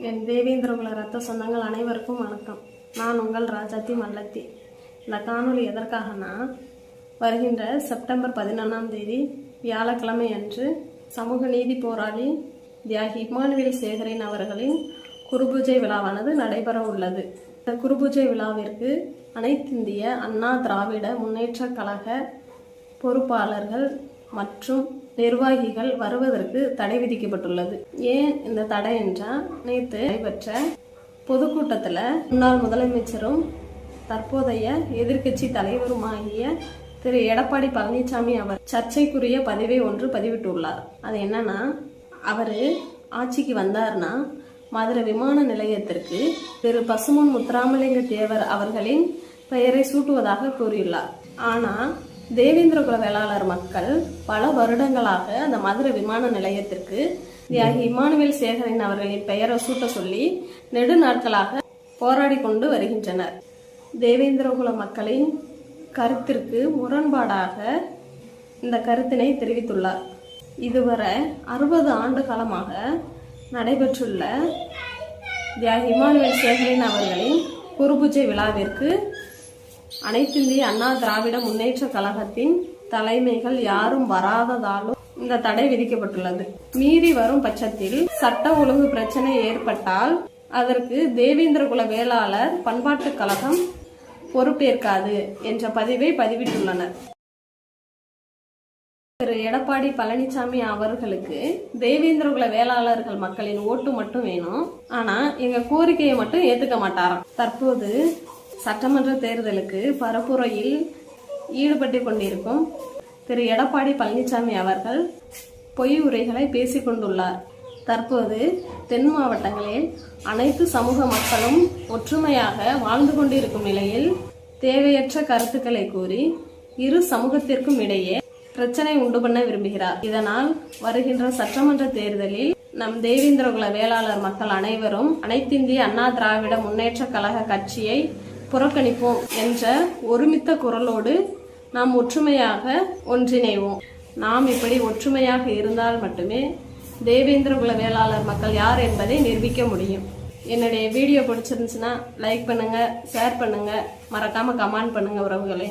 என் தேவேந்திரகுல ரத்த சொந்தங்கள் அனைவருக்கும் வணக்கம். நான் உங்கள் ராஜாத்தி மல்லத்தி. இந்த காணொலி எதற்காகனா, வருகின்ற செப்டம்பர் 11ஆம் தேதி வியாழக்கிழமை அன்று சமூக நீதி போராளி தியாகி இம்மானுவேல் சேகரின் அவர்களின் குருபூஜை விழாவானது நடைபெற உள்ளது. இந்த குருபூஜை விழாவிற்கு அனைத்திந்திய அண்ணா திராவிட முன்னேற்ற கழக பொறுப்பாளர்கள் மற்றும் நிர்வாகிகள் வருவதற்கு தடை விதிக்கப்பட்டுள்ளது. ஏன் இந்த தடை என்றால், நேற்று நடைபெற்ற பொதுக்கூட்டத்தில் முன்னாள் முதலமைச்சரும் தற்போதைய எதிர்க்கட்சி தலைவருமாகிய திரு எடப்பாடி பழனிசாமி அவர் சர்ச்சைக்குரிய பதிவை ஒன்று பதிவிட்டுள்ளார். அது என்னன்னா, அவர் ஆட்சிக்கு வந்தார்னா மதுரை விமான நிலையத்திற்கு திரு பசும்பொன் முத்துராமலிங்க தேவர் அவர்களின் பெயரை சூட்டுவதாக கூறியுள்ளார். ஆனால் தேவேந்திரகுல வேளாளர் மக்கள் பல வருடங்களாக அந்த மதுரை விமான நிலையத்திற்கு தியாகி இம்மானுவேல் சேகரின் அவர்களின் பெயரை சூட்ட சொல்லி நெடு நாட்களாக போராடி கொண்டு வருகின்றனர். தேவேந்திரகுல மக்களின் கருத்திற்கு முரண்பாடாக இந்த கருத்தினை தெரிவித்துள்ளார். இதுவரை 60 ஆண்டு காலமாக நடைபெற்றுள்ள தியாகி இம்மானுவேல் சேகரின் அவர்களின் குருபூஜை விழாவிற்கு அனைத்திந்திய அண்ணா திராவிட முன்னேற்ற கழகத்தின் தலைமைகள் யாரும் வராததாலும் இந்த தடை விதிக்கப்பட்டுள்ளது. மீறி வரும் பட்சத்தில் சட்ட ஒழுங்கு பிரச்சனை ஏற்பட்டால் அதற்கு தேவேந்திரகுல வேளாளர் பண்பாட்டு கழகம் பொறுப்பேற்காது என்ற பதிவை பதிவிட்டுள்ளனர். திரு எடப்பாடி பழனிசாமி அவர்களுக்கு தேவேந்திரகுல வேளாளர்கள் மக்களின் ஓட்டு மட்டும் வேணும், ஆனா எங்க கோரிக்கையை மட்டும் ஏத்துக்க மாட்டாராம். தற்போது சட்டமன்ற தேர்தலுக்கு பரப்புரையில் ஈடுபட்டு கொண்டிருக்கும் திரு எடப்பாடி பழனிசாமி அவர்கள் பொய் உரைகளை பேசிக் கொண்டுள்ளார். தற்போது தென் மாவட்டங்களில் அனைத்து சமூக மக்களும் ஒற்றுமையாக வாழ்ந்து கொண்டிருக்கும் நிலையில் தேவையற்ற கருத்துக்களை கூறி இரு சமூகத்திற்கும் இடையே பிரச்சனை உண்டு பண்ண விரும்புகிறார். இதனால் வருகின்ற சட்டமன்ற தேர்தலில் நம் தேவேந்திரகுல வேளாளர் மக்கள் அனைவரும் அனைத்திந்திய அண்ணா திராவிட முன்னேற்ற கழக கட்சியை புறக்கணிப்போம் என்ற ஒருமித்த குரலோடு நாம் ஒற்றுமையாக ஒன்றிணைவோம். நாம் இப்படி ஒற்றுமையாக இருந்தால் மட்டுமே தேவேந்திரகுல வேளாளர் மக்கள் யார் என்பதை நிரூபிக்க முடியும். என்னுடைய வீடியோ பிடிச்சிருந்துச்சுன்னா லைக் பண்ணுங்க, ஷேர் பண்ணுங்க, மறக்காம கமெண்ட் பண்ணுங்க உறவுகளே.